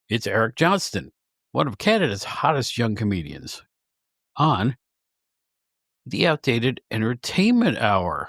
It's Eric Johnston, one of Canada's hottest young comedians, on the Outdated Entertainment Hour.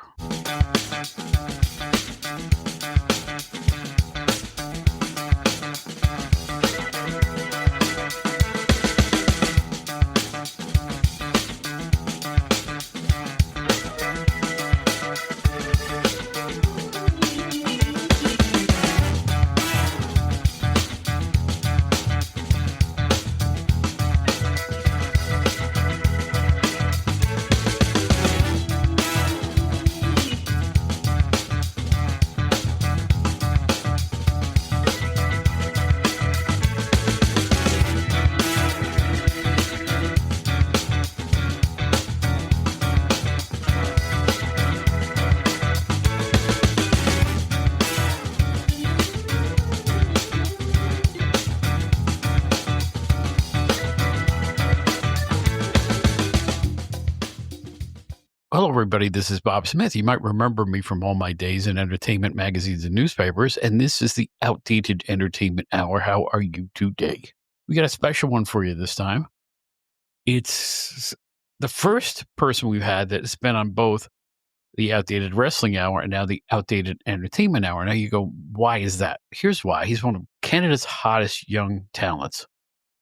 Hello, everybody. This is Bob Smith. You might remember me from all my days in entertainment magazines and newspapers, and this is the Outdated Entertainment Hour. How are you today? We got a special one for you this time. It's the first person we've had that's been on both the Outdated Wrestling Hour and now the Outdated Entertainment Hour. Now you go, why is that? Here's why. He's one of Canada's hottest young talents.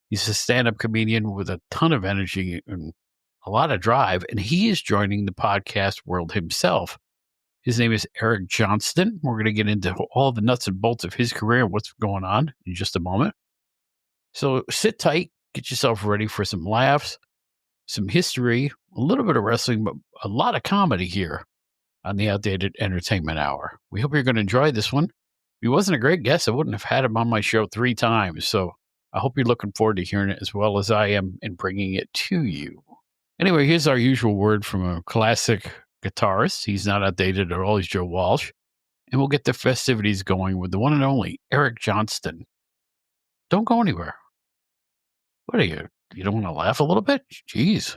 He's a stand-up comedian with a ton of energy and a lot of drive, and he is joining the podcast world himself. His name is Eric Johnston. We're going to get into all the nuts and bolts of his career and what's going on in just a moment. So sit tight, get yourself ready for some laughs, some history, a little bit of wrestling, but a lot of comedy here on the Outdated Entertainment Hour. We hope you're going to enjoy this one. If he wasn't a great guest, I wouldn't have had him on my show 3 times. So I hope you're looking forward to hearing it as well as I am in bringing it to you. Anyway, here's our usual word from a classic guitarist. He's not outdated at all. He's Joe Walsh. And we'll get the festivities going with the one and only Eric Johnston. Don't go anywhere. What are you? You don't want to laugh a little bit? Jeez.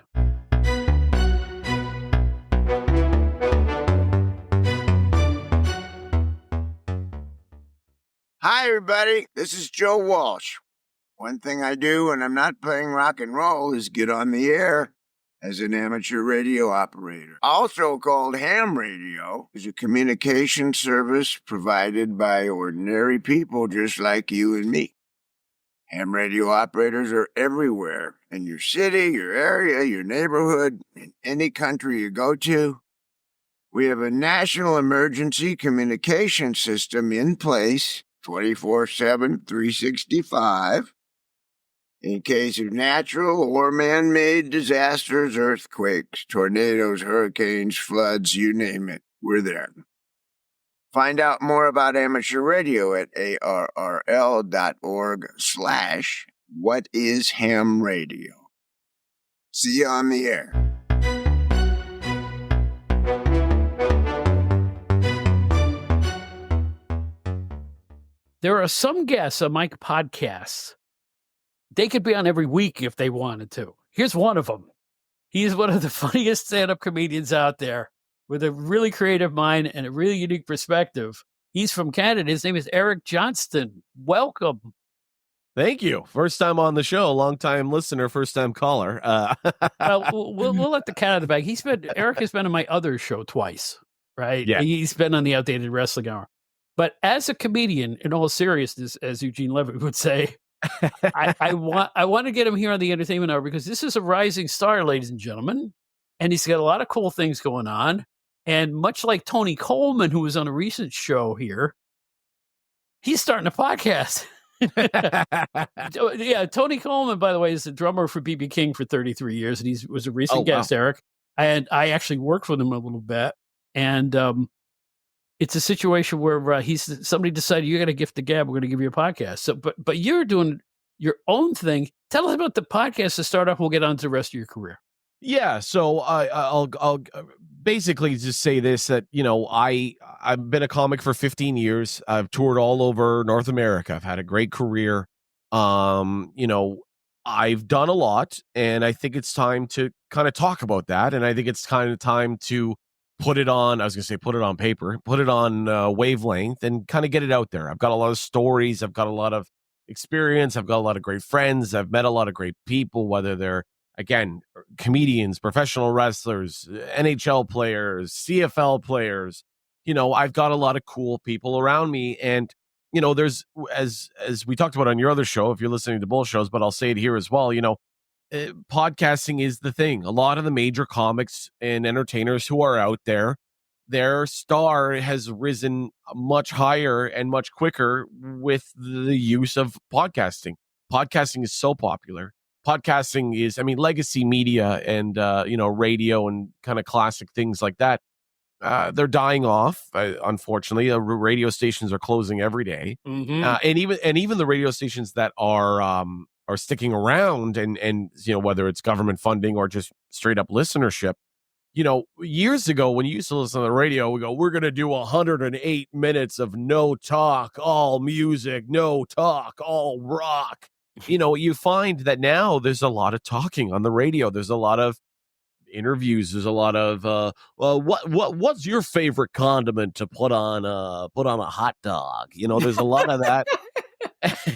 Hi, everybody. This is Joe Walsh. One thing I do when I'm not playing rock and roll is get on the air as an amateur radio operator. Also called ham radio, is a communication service provided by ordinary people just like you and me. Ham radio operators are everywhere, in your city, your area, your neighborhood, in any country you go to. We have a national emergency communication system in place 24/7, 365. In case of natural or man-made disasters, earthquakes, tornadoes, hurricanes, floods, you name it, we're there. Find out more about amateur radio at arrl.org/whatishamradio. See you on the air. There are some guests on my podcasts. They could be on every week if they wanted to. Here's one of them. He's one of the funniest stand-up comedians out there with a really creative mind and a really unique perspective. He's from Canada. His name is Eric Johnston. Welcome. Thank you. First time on the show, long-time listener, first-time caller. We'll let the cat out of the bag. Eric has been on my other show twice, right? Yeah. He's been on the Outdated Wrestling Hour. But as a comedian, in all seriousness, as Eugene Levitt would say, I want to get him here on the Entertainment Hour because this is a rising star, ladies and gentlemen, and he's got a lot of cool things going on. And much like Tony Coleman, who was on a recent show here, he's starting a podcast. Yeah, Tony Coleman, by the way, is the drummer for B.B. King for 33 years, and he was a recent guest, Eric. And I actually worked with him a little bit, and it's a situation where somebody decided you got to gift the gab. We're going to give you a podcast. So, but you're doing your own thing. Tell us about the podcast to start off. We'll get on to the rest of your career. Yeah. So I'll basically just say this, that, I've been a comic for 15 years. I've toured all over North America. I've had a great career. I've done a lot, and I think it's time to kind of talk about that. And I think it's kind of time to put it on paper, put it on wavelength and kind of get it out there. I've got a lot of stories. I've got a lot of experience. I've got a lot of great friends. I've met a lot of great people, whether they're, again, comedians, professional wrestlers, NHL players, CFL players. I've got a lot of cool people around me. And, there's, as we talked about on your other show, if you're listening to both shows, but I'll say it here as well, podcasting is the thing. A lot of the major comics and entertainers who are out there, their star has risen much higher and much quicker with the use of podcasting. Podcasting is so popular. Podcasting is, legacy media and, radio and kind of classic things like that. They're dying off. Unfortunately, radio stations are closing every day. And even the radio stations that are sticking around and whether it's government funding or just straight up listenership. Years ago when you used to listen to the radio, we're going to do 108 minutes of no talk, all music, no talk, all rock. You find that now there's a lot of talking on the radio. There's a lot of interviews. There's a lot of what's your favorite condiment to put on a hot dog? There's a lot of that.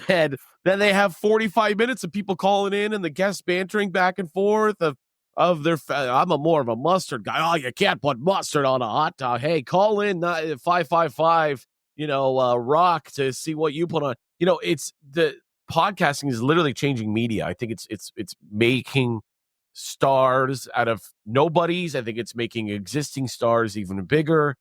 And then they have 45 minutes of people calling in and the guests bantering back and forth of their I'm more of a mustard guy. Oh, you can't put mustard on a hot dog. Hey, call in 555 rock to see what you put on. It's the podcasting is literally changing media. I think it's making stars out of nobodies. I think it's making existing stars even bigger.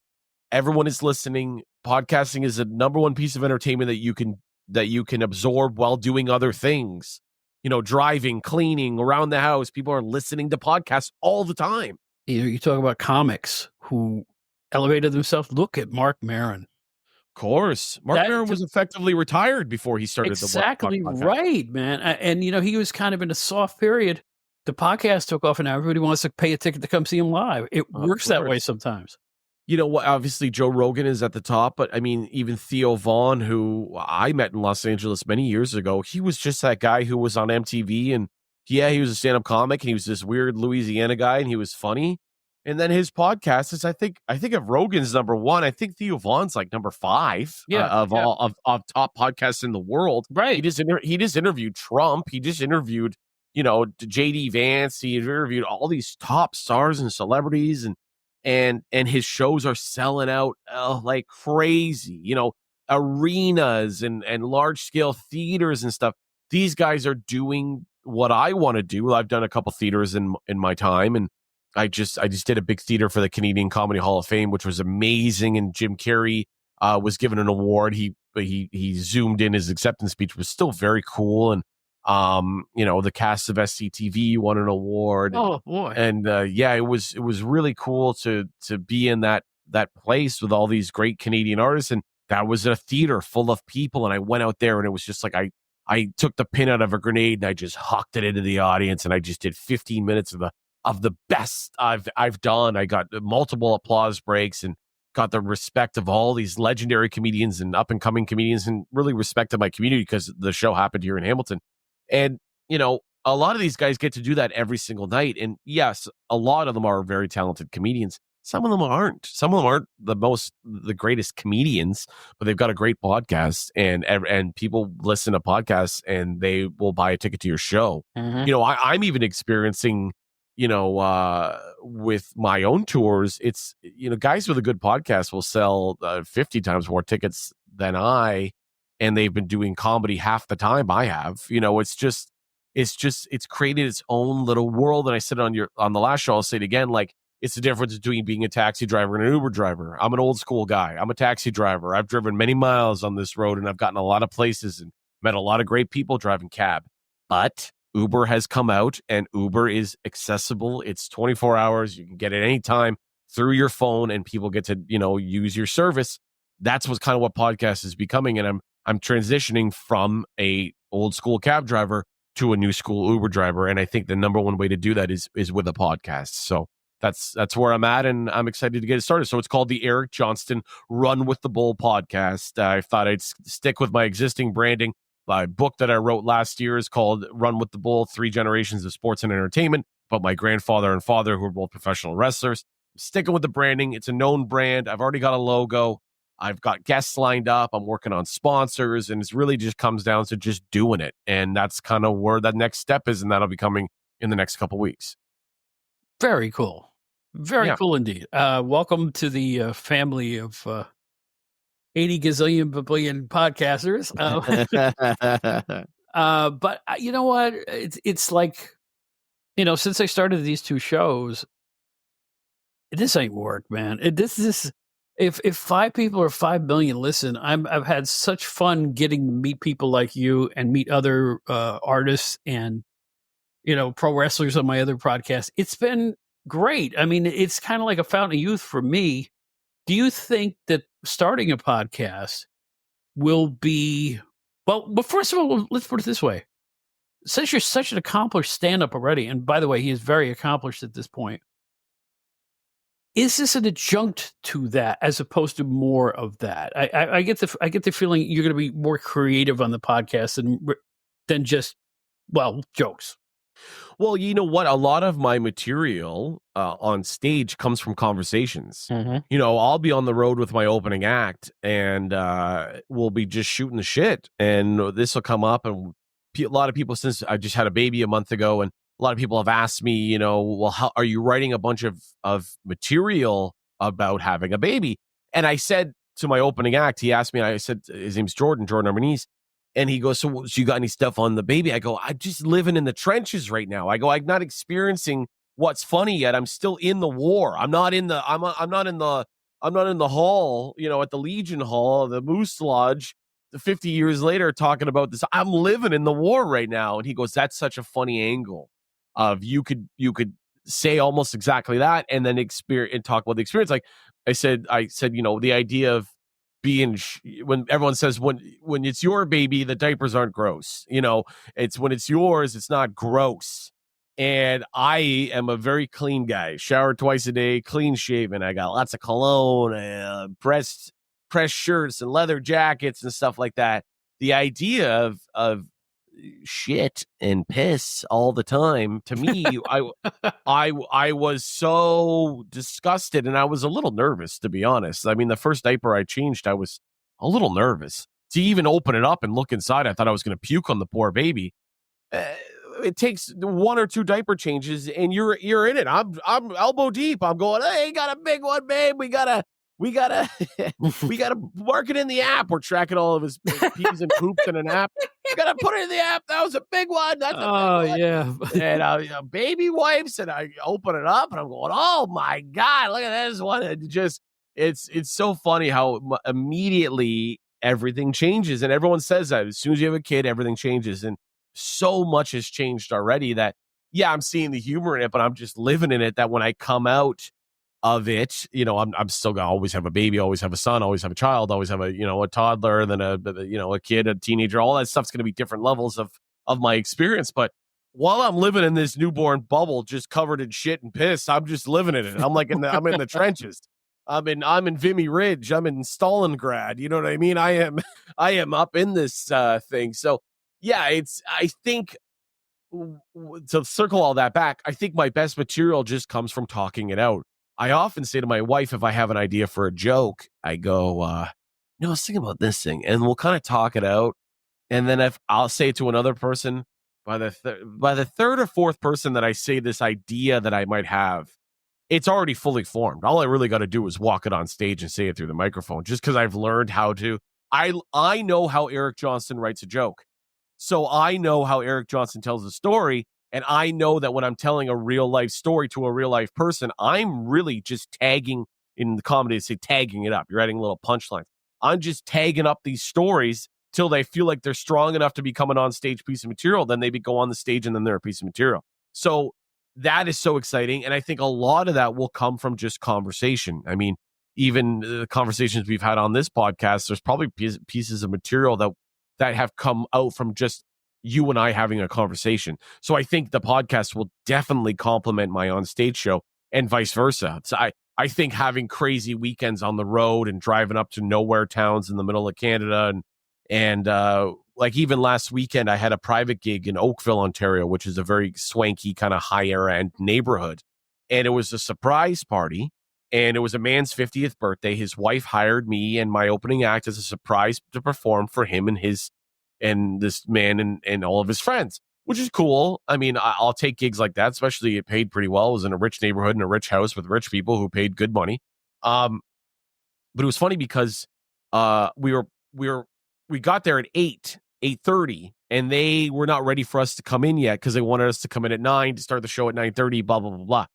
Everyone is listening. Podcasting is the number one piece of entertainment that you can absorb while doing other things. Driving, cleaning, around the house. People are listening to podcasts all the time. You talk about comics who elevated themselves. Look at Mark Maron. Of course. Mark Maron was effectively retired before he started exactly the podcast. Right, man. And, he was kind of in a soft period. The podcast took off and now everybody wants to pay a ticket to come see him live. It works that way sometimes. Obviously Joe Rogan is at the top, but even Theo Vaughn, who I met in Los Angeles many years ago, he was just that guy who was on MTV and he was a stand-up comic and he was this weird Louisiana guy and he was funny. And then his podcast is, I think if Rogan's number one, I think Theo Vaughn's like number 5 of top podcasts in the world. Right. He just interviewed Trump. He just interviewed, JD Vance. He interviewed all these top stars and celebrities and his shows are selling out like crazy, arenas and large scale theaters and stuff. These guys are doing what I want to do. I've done a couple theaters in my time, and I just did a big theater for the Canadian Comedy Hall of Fame, which was amazing. And Jim Carrey was given an award. He zoomed in. His acceptance speech was still very cool. And the cast of SCTV won an award. Oh boy! And it was really cool to be in that place with all these great Canadian artists. And that was a theater full of people. And I went out there, and it was just like I took the pin out of a grenade and I just hucked it into the audience, and I just did 15 minutes of the best I've done. I got multiple applause breaks and got the respect of all these legendary comedians and up and coming comedians, and really respected my community because the show happened here in Hamilton. And, a lot of these guys get to do that every single night. And yes, a lot of them are very talented comedians. Some of them aren't. Some of them aren't the greatest comedians, but they've got a great podcast, and people listen to podcasts and they will buy a ticket to your show. Mm-hmm. I'm even experiencing, with my own tours, it's, guys with a good podcast will sell 50 times more tickets than and they've been doing comedy half the time I have. It's created its own little world. And I said on the last show, I'll say it again, like, it's the difference between being a taxi driver and an Uber driver. I'm an old school guy. I'm a taxi driver. I've driven many miles on this road, and I've gotten a lot of places and met a lot of great people driving cab. But Uber has come out, and Uber is accessible. It's 24 hours. You can get it anytime through your phone, and people get to, use your service. That's what's kind of what podcast is becoming. And I'm transitioning from a old school cab driver to a new school Uber driver. And I think the number one way to do that is with a podcast. So that's where I'm at, and I'm excited to get it started. So it's called the Eric Johnston Run with the Bull podcast. I thought I'd stick with my existing branding. My book that I wrote last year is called Run with the Bull, 3 Generations of Sports and Entertainment, about my grandfather and father, who are both professional wrestlers. I'm sticking with the branding. It's a known brand. I've already got a logo. I've got guests lined up. I'm working on sponsors, and it really just comes down to just doing it. And that's kind of where that next step is, and that'll be coming in the next couple weeks. Very cool. Very cool indeed. Welcome to the family of 80 gazillion billion podcasters. But you know what? It's like, since I started these two shows, this ain't work, man. If 5 people or 5 million listen, I've had such fun getting to meet people like you and meet other artists and pro wrestlers on my other podcast. It's been great. I mean, it's kind of like a fountain of youth for me. Do you think that starting a podcast will be but first of all, let's put it this way. Since you're such an accomplished stand-up already, and by the way, he is very accomplished at this point, is this an adjunct to that as opposed to more of that? I get the feeling you're going to be more creative on the podcast than just jokes. Well, you know what? A lot of my material on stage comes from conversations. Mm-hmm. I'll be on the road with my opening act, and we'll be just shooting the shit. And this will come up, and a lot of people, since I just had a baby a month ago, and a lot of people have asked me, well, how are you writing a bunch of material about having a baby? And I said to my opening act, he asked me, I said, his name's Jordan Armanese. And he goes, so you got any stuff on the baby? I go, I'm just living in the trenches right now. I go, I'm not experiencing what's funny yet. I'm still in the war. I'm not in the hall, at the Legion Hall, the Moose Lodge, 50 years later, talking about this. I'm living in the war right now. And he goes, that's such a funny angle of you could say almost exactly that and then talk about the experience. Like I said, the idea of being when everyone says when it's your baby, the diapers aren't gross. It's when it's yours, it's not gross. And I am a very clean guy. Shower twice a day, clean shaven. I got lots of cologne, pressed shirts and leather jackets and stuff like that. The idea of shit and piss all the time, to me, I was so disgusted, and I was a little nervous, to be honest. I mean, the first diaper I changed, I was a little nervous to even open it up and look inside. I thought I was going to puke on the poor baby. It takes 1 or 2 diaper changes, and you're in it. I'm elbow deep. I'm going, hey, got a big one, babe. We gotta mark it in the app. We're tracking all of his pees and poops in an app. We gotta put it in the app. That was a big one. That's a big one. Yeah. And baby wipes, and I open it up, and I'm going, oh my god, look at this one. It's so funny how immediately everything changes, and everyone says that as soon as you have a kid, everything changes, and so much has changed already that I'm seeing the humor in it, but I'm just living in it. That when I come out of it, I'm still gonna always have a baby, always have a son, always have a child, always have a toddler, then a kid, a teenager. All that stuff's gonna be different levels of my experience. But while I'm living in this newborn bubble, just covered in shit and piss, I'm just living in it. I'm like I'm in the trenches. I'm in Vimy Ridge. I'm in Stalingrad. You know what I mean? I am up in this thing. So I think, to circle all that back, I think my best material just comes from talking it out. I often say to my wife, if I have an idea for a joke, I go, I was thinking about this thing, and we'll kind of talk it out. And then if I'll say it to another person, by the third or fourth person that I say this idea that I might have, it's already fully formed. All I really got to do is walk it on stage and say it through the microphone, just because I've learned how to. I know how Eric Johnston writes a joke. So I know how Eric Johnston tells a story. And I know that when I'm telling a real life story to a real life person, I'm really just tagging, in the comedy, they say tagging it up. You're adding little punchlines. I'm just tagging up these stories till they feel like they're strong enough to become an on-stage piece of material. Then they go on the stage, and then they're a piece of material. So that is so exciting. And I think a lot of that will come from just conversation. I mean, even the conversations we've had on this podcast, there's probably pieces of material that have come out from just you and I having a conversation. So I think the podcast will definitely complement my on-stage show, and vice versa. So I think having crazy weekends on the road and driving up to nowhere towns in the middle of Canada, and like even last weekend, I had a private gig in Oakville, Ontario, which is a very swanky kind of higher end neighborhood. And it was a surprise party. And it was a man's 50th birthday. His wife hired me and my opening act as a surprise to perform for him and this man and all of his friends, which is cool. I mean, I'll take gigs like that, especially it paid pretty well. It was in a rich neighborhood in a rich house with rich people who paid good money. But it was funny because we got there at 8:30, and they were not ready for us to come in yet because they wanted us to come in at 9 to start the show at 9:30, blah, blah, blah, blah.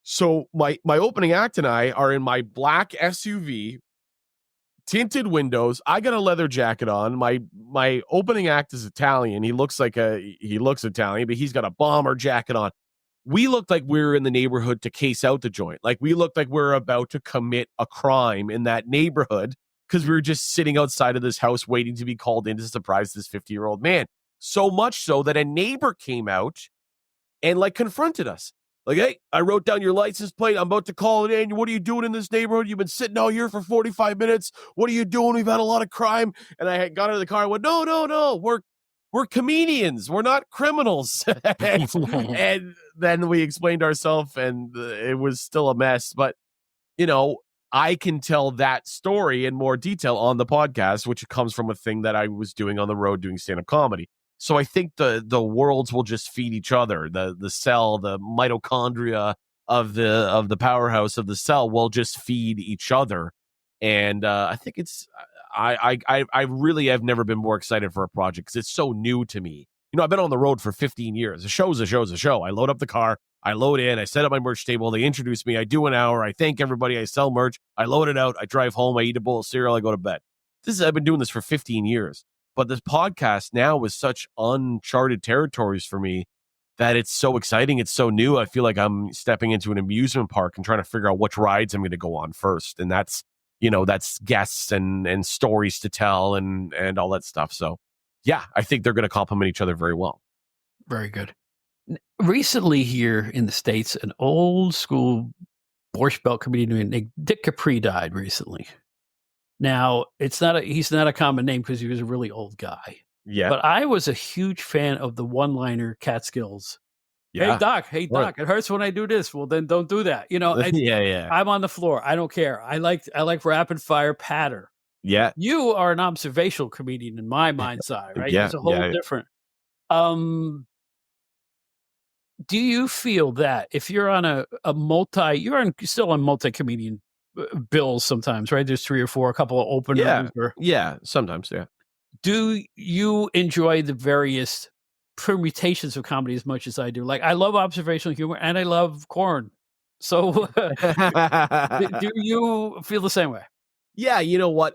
So my opening act and I are in my black SUV, tinted windows. I got a leather jacket on. My opening act is Italian. He looks Italian, but he's got a bomber jacket on. We looked like we were in the neighborhood to case out the joint. Like we looked like we were about to commit a crime in that neighborhood because we were just sitting outside of this house waiting to be called in to surprise this 50-year-old man. So much so that a neighbor came out and like confronted us. Like, hey, I wrote down your license plate. I'm about to call it in. What are you doing in this neighborhood? You've been sitting out here for 45 minutes. What are you doing? We've had a lot of crime. And I got out of the car and went, no. We're comedians. We're not criminals. And then we explained ourselves, and it was still a mess. But, I can tell that story in more detail on the podcast, which comes from a thing that I was doing on the road doing stand-up comedy. So I think the worlds will just feed each other. The cell, the mitochondria of the powerhouse of the cell will just feed each other. And I think I really have never been more excited for a project because it's so new to me. I've been on the road for 15 years. A show's a show. I load up the car, I load in, I set up my merch table, they introduce me, I do an hour, I thank everybody, I sell merch, I load it out, I drive home, I eat a bowl of cereal, I go to bed. I've been doing this for 15 years. But this podcast now is such uncharted territories for me that it's so exciting. It's so new. I feel like I'm stepping into an amusement park and trying to figure out which rides I'm going to go on first. And that's guests and stories to tell and all that stuff. So, yeah, I think they're going to complement each other very well. Very good. Recently here in the States, an old school Borscht Belt comedian named Dick Capri died recently. Now, he's not a common name because he was a really old guy. Yeah. But I was a huge fan of the one-liner Catskills. Yeah. Hey, Doc, it hurts when I do this. Well, then don't do that. Yeah. I'm on the floor. I don't care. I like rapid fire patter. Yeah. You are an observational comedian in my mind's eye, right? Yeah. It's a whole different. Do you feel that if you're on still on multi-comedian bills sometimes, right? There's 3 or 4, a couple of openers. Yeah, sometimes, yeah. Do you enjoy the various permutations of comedy as much as I do? Like, I love observational humor and I love corn. So do you feel the same way? Yeah, you know what?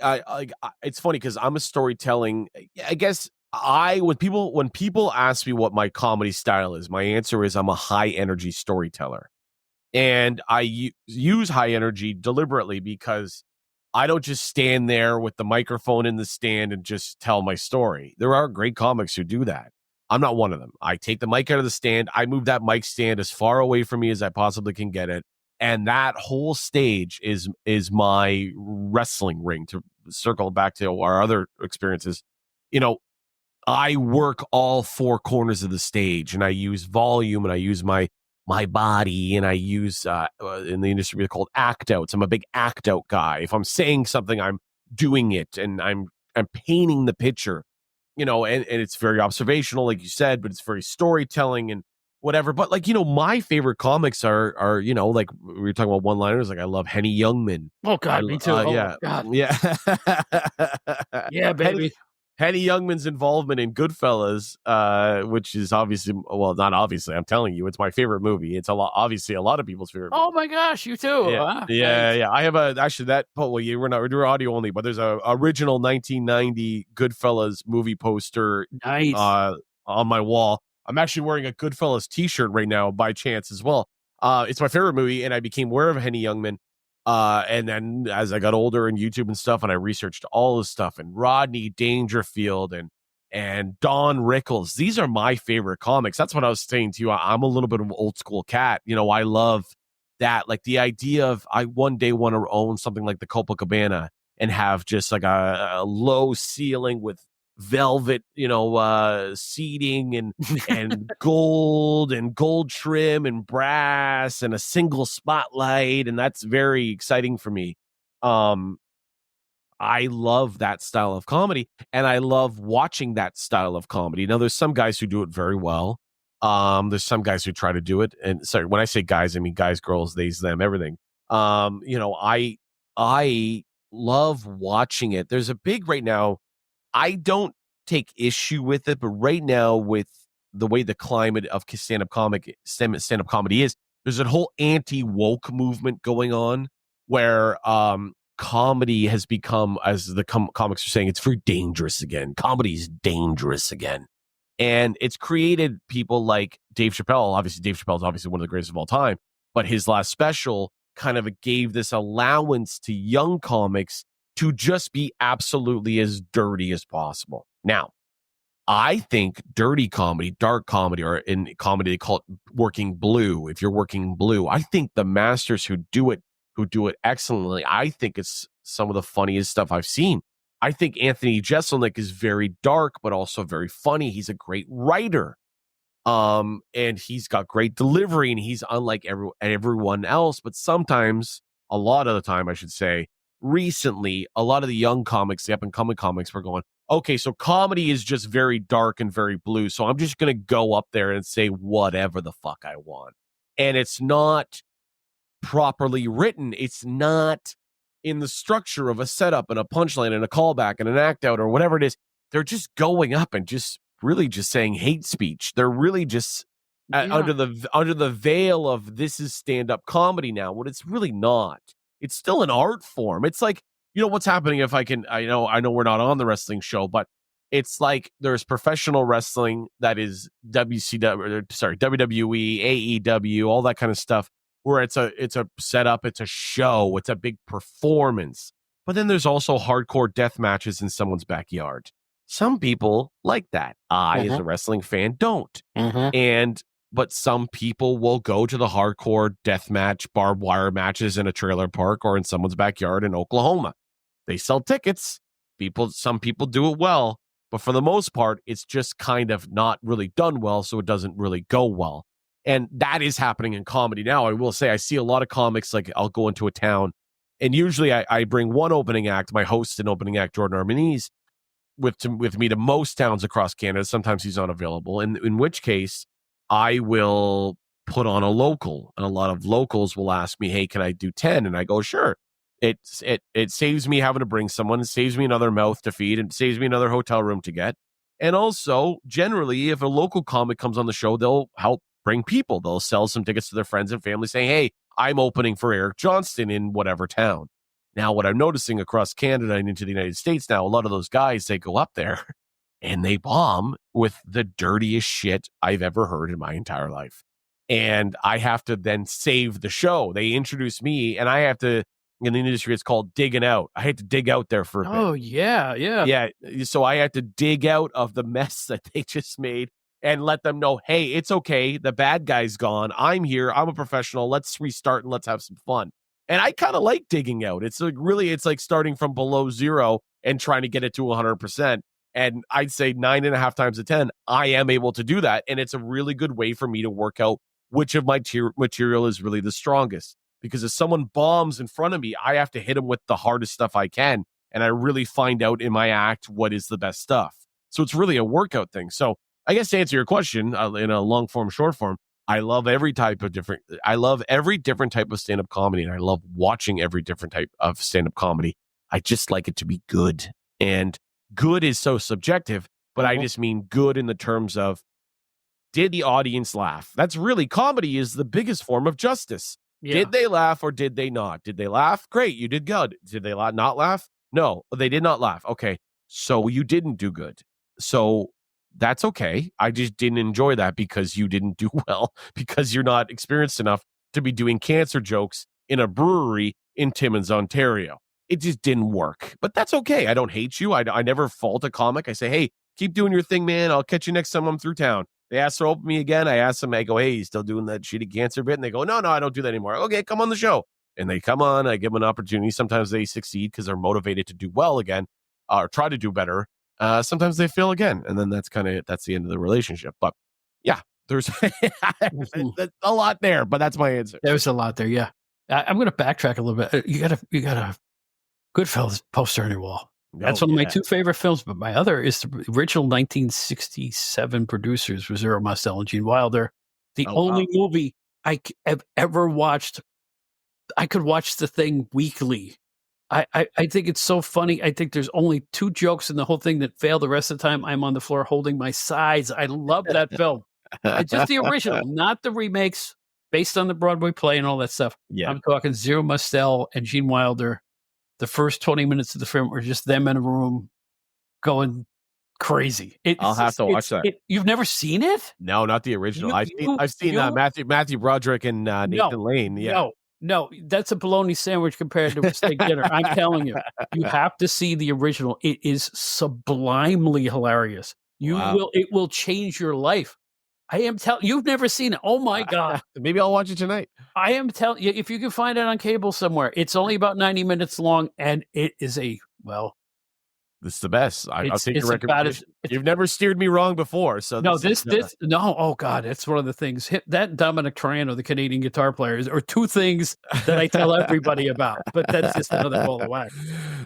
It's funny because I'm a storytelling. I guess when people ask me what my comedy style is, my answer is I'm a high energy storyteller. And I use high energy deliberately because I don't just stand there with the microphone in the stand and just tell my story. There are great comics who do that. I'm not one of them. I take the mic out of the stand. I move that mic stand as far away from me as I possibly can get it. And that whole stage is my wrestling ring. To circle back to our other experiences, I work all 4 corners of the stage, and I use volume, and I use my body, and I use in the industry called act outs. I'm a big act out guy. If I'm saying something, I'm doing it, and I'm painting the picture, and it's very observational, like you said, but it's very storytelling and whatever. But my favorite comics are like we were talking about one-liners. Like I love Henny Youngman. Oh God, me too. Yeah, God. yeah, yeah, baby. Henny Youngman's involvement in Goodfellas, which is obviously, well, not obviously, I'm telling you, it's my favorite movie. It's obviously a lot of people's favorite movie. Oh my gosh, you too. Yeah. I have we're audio only, but there's a original 1990 Goodfellas movie poster nice. On my wall. I'm actually wearing a Goodfellas t-shirt right now by chance as well. It's my favorite movie, and I became aware of Henny Youngman. And then as I got older in YouTube and stuff, and I researched all this stuff, and Rodney Dangerfield and Don Rickles, these are my favorite comics. That's what I was saying to you. I'm a little bit of an old school cat. I love that. Like the idea of I one day want to own something like the Copacabana and have just like a low ceiling with velvet, seating and gold trim and brass and a single spotlight, and that's very exciting for me. I love that style of comedy, and I love watching that style of comedy. Now, there's some guys who do it very well. There's some guys who try to do it, and sorry, when I say guys, I mean guys, girls, theys, them, everything. I love watching it. There's a big right now. I don't take issue with it, but right now, with the way the climate of stand-up comedy is, there's a whole anti-woke movement going on where comedy has become, as the comics are saying, it's very dangerous again. Comedy's dangerous again. And it's created people like Dave Chappelle. Obviously, Dave Chappelle is obviously one of the greatest of all time, but his last special kind of gave this allowance to young comics to just be absolutely as dirty as possible. Now, I think dirty comedy, dark comedy, or in comedy they call it working blue. If you're working blue, I think the masters who do it excellently, I think it's some of the funniest stuff I've seen. I think Anthony Jeselnik is very dark, but also very funny. He's a great writer. And he's got great delivery, and he's unlike everyone else. But sometimes, a lot of the time, I should say, recently, a lot of the young comics, the up-and-coming comics, were going, okay, so comedy is just very dark and very blue, so I'm just going to go up there and say whatever the fuck I want. And it's not properly written. It's not in the structure of a setup and a punchline and a callback and an act out or whatever it is. They're just going up and just really just saying hate speech. They're really just under the veil of this is stand-up comedy now, when it's really not. It's still an art form. It's like, what's happening if I know we're not on the wrestling show, but it's like there's professional wrestling that is WWE, AEW, all that kind of stuff, where it's a setup, it's a show, it's a big performance. But then there's also hardcore death matches in someone's backyard. Some people like that. I, as a wrestling fan, don't. But some people will go to the hardcore death match, barbed wire matches in a trailer park or in someone's backyard in Oklahoma. They sell tickets. Some people do it well, but for the most part, it's just kind of not really done well, so it doesn't really go well. And that is happening in comedy now. I will say I see a lot of comics, like I'll go into a town, and usually I bring one opening act, my host and opening act, Jordan Armanese, with me to most towns across Canada. Sometimes he's unavailable, in which case I will put on a local, and a lot of locals will ask me, hey, can I do 10? And I go, sure. It saves me having to bring someone, it saves me another mouth to feed, and saves me another hotel room to get. And also, generally, if a local comic comes on the show, they'll help bring people. They'll sell some tickets to their friends and family saying, hey, I'm opening for Eric Johnston in whatever town. Now, what I'm noticing across Canada and into the United States now, a lot of those guys, they go up there and they bomb with the dirtiest shit I've ever heard in my entire life. And I have to then save the show. They introduce me, and I have to, in the industry, it's called digging out. I had to dig out there for a bit. Oh, yeah. Yeah. So I had to dig out of the mess that they just made and let them know, hey, it's okay. The bad guy's gone. I'm here. I'm a professional. Let's restart and let's have some fun. And I kind of like digging out. It's like starting from below zero and trying to get it to 100%. And I'd say 9.5 times out of 10, I am able to do that. And it's a really good way for me to work out which of my material is really the strongest. Because if someone bombs in front of me, I have to hit them with the hardest stuff I can. And I really find out in my act what is the best stuff. So it's really a workout thing. So I guess to answer your question in a long form, short form, I love every different type of stand-up comedy. And I love watching every different type of stand-up comedy. I just like it to be good. And good is so subjective, but I just mean good in the terms of, did the audience laugh? That's really, comedy is the biggest form of justice. Yeah. Did they laugh or did they not? Did they laugh? Great, you did good. Did they not laugh? No, they did not laugh. Okay, so you didn't do good. So that's okay. I just didn't enjoy that because you didn't do well, because you're not experienced enough to be doing cancer jokes in a brewery in Timmins, Ontario. It just didn't work. But that's okay. I don't hate you. I never fault a comic. I say, hey, keep doing your thing, man. I'll catch you next time I'm through town. They ask to open me again. I ask them, I go, hey, you still doing that shitty cancer bit? And they go, no, I don't do that anymore. Okay, come on the show. And they come on. I give them an opportunity. Sometimes they succeed because they're motivated to do well again, or try to do better. Sometimes they fail again, and then that's the end of the relationship. But yeah, there's a lot there, but that's my answer. There's a lot there. Yeah. I'm going to backtrack a little bit. You got a Goodfellas poster on your wall. That's one of my two favorite films, but my other is the original 1967 producers with Zero Mostel and Gene Wilder. The only movie I have ever watched. I could watch the thing weekly. I think it's so funny. I think there's only 2 jokes in the whole thing that fail. The rest of the time, I'm on the floor holding my sides. I love that film. It's just the original, not the remakes based on the Broadway play and all that stuff. Yeah. I'm talking Zero Mostel and Gene Wilder. The first 20 minutes of the film are just them in a room going crazy. I'll have to watch that. You've never seen it? No, not the original. I've seen Matthew Broderick and Nathan Lane. Yeah. No, that's a bologna sandwich compared to a steak dinner. I'm telling you, you have to see the original. It is sublimely hilarious. It will change your life. I am telling you've never seen it. Oh my God. Maybe I'll watch it tonight. I am telling you, if you can find it on cable somewhere, it's only about 90 minutes long, and it is this is the best. I'll take your recommendation. You've never steered me wrong before. So no, oh God, it's one of the things. That Dominic Triano, the Canadian guitar player, are 2 things that I tell everybody about. But that's just another ball of wax.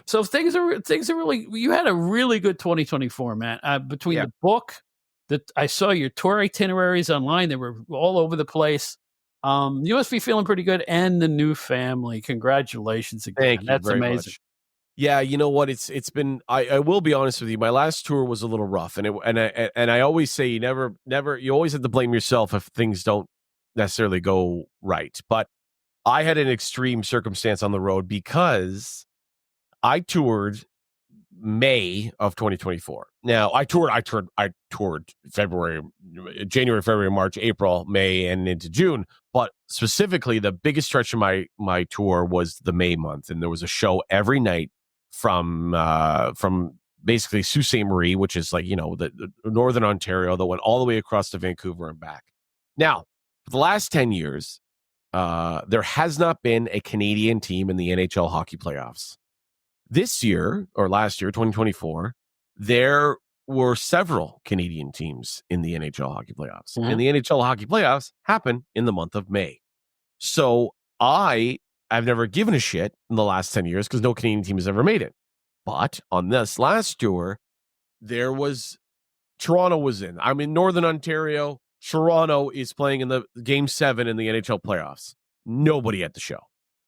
So things are really. You had a really good 2024, man. Between the book, that I saw your tour itineraries online, they were all over the place. You must be feeling pretty good, and the new family. Congratulations again. Thank you. That's very amazing. Much. Yeah, you know what? It's been. I will be honest with you. My last tour was a little rough, and I always say you you always have to blame yourself if things don't necessarily go right. But I had an extreme circumstance on the road because I toured May of 2024. Now I toured January, February, March, April, May, and into June. But specifically, the biggest stretch of my tour was the May month, and there was a show every night from basically Sault Ste. Marie, which is like, the Northern Ontario, that went all the way across to Vancouver and back. Now, for the last 10 years, there has not been a Canadian team in the NHL hockey playoffs. This year, or last year, 2024, there were several Canadian teams in the NHL hockey playoffs. Mm-hmm. And the NHL hockey playoffs happen in the month of May. So I've never given a shit in the last 10 years because no Canadian team has ever made it. But on this last tour, Toronto was in. I'm in Northern Ontario. Toronto is playing in the Game 7 in the NHL playoffs. Nobody at the show.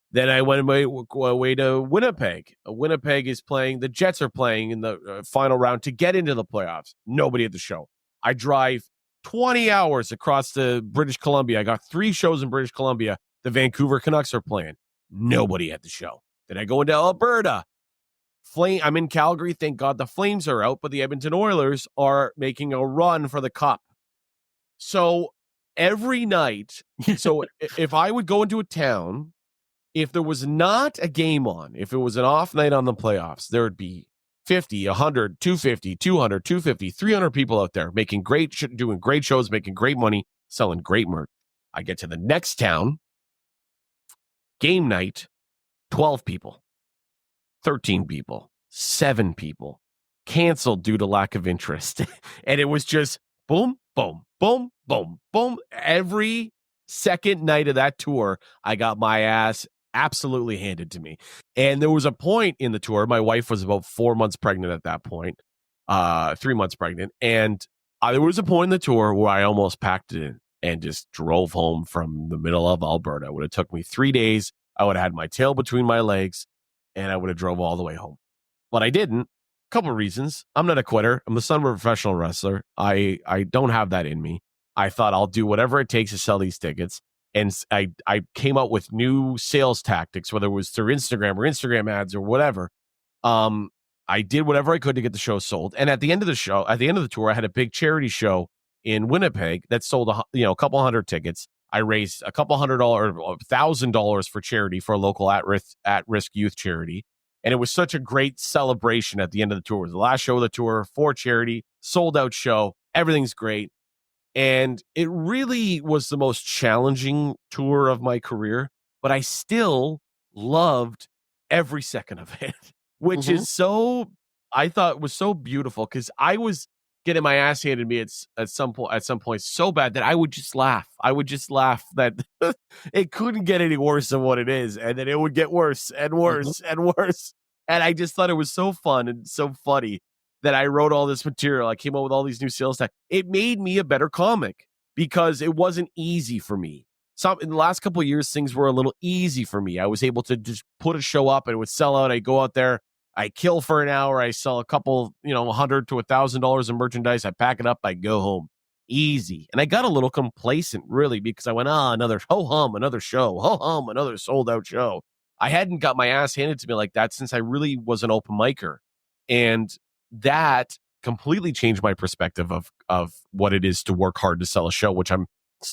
Then I went away to Winnipeg. Winnipeg is playing. The Jets are playing in the final round to get into the playoffs. Nobody at the show. I drive 20 hours across to British Columbia. I got 3 shows in British Columbia. The Vancouver Canucks are playing. Nobody at the show. Then I go into Alberta. I'm in Calgary. Thank God the Flames are out, but the Edmonton Oilers are making a run for the cup. So every night, if I would go into a town, if there was not a game on, if it was an off night on the playoffs, there would be 50, 100, 250, 200, 250, 300 people out there doing great shows, making great money, selling great merch. I get to the next town, game night, 12 people, 13 people, 7 people, canceled due to lack of interest. And it was just boom, boom, boom, boom, boom. Every second night of that tour, I got my ass absolutely handed to me. And there was a point in the tour, my wife was about 4 months pregnant at that point, 3 months pregnant. And there was a point in the tour where I almost packed it in and just drove home from the middle of Alberta. It would have took me 3 days. I would have had my tail between my legs and I would have drove all the way home. But I didn't. Couple of reasons. I'm not a quitter. I'm the son of a professional wrestler. I don't have that in me. I thought I'll do whatever it takes to sell these tickets. And I came up with new sales tactics, whether it was through Instagram or Instagram ads or whatever. I did whatever I could to get the show sold. And at the end of the tour, I had a big charity show in Winnipeg that sold a couple hundred tickets. I raised a couple $1,000 for charity for a local at-risk youth charity. And it was such a great celebration at the end of the tour. It was the last show of the tour for charity, sold out show. Everything's great. And it really was the most challenging tour of my career, but I still loved every second of it, which is so I thought it was so beautiful because I was getting my ass handed to me at some point so bad that I would just laugh. I would just laugh that it couldn't get any worse than what it is, and then it would get worse and worse and worse. And I just thought it was so fun and so funny that I wrote all this material. I came up with all these new sales tactics. It made me a better comic because it wasn't easy for me. In the last couple of years, things were a little easy for me. I was able to just put a show up and it would sell out. I go out there, I kill for an hour, I sell a couple, $100 to $1,000 in merchandise. I pack it up, I go home. Easy. And I got a little complacent, really, because I went, another ho-hum, another show, ho-hum, another sold-out show. I hadn't got my ass handed to me like that since I really was an open micer. And that completely changed my perspective of what it is to work hard to sell a show, which a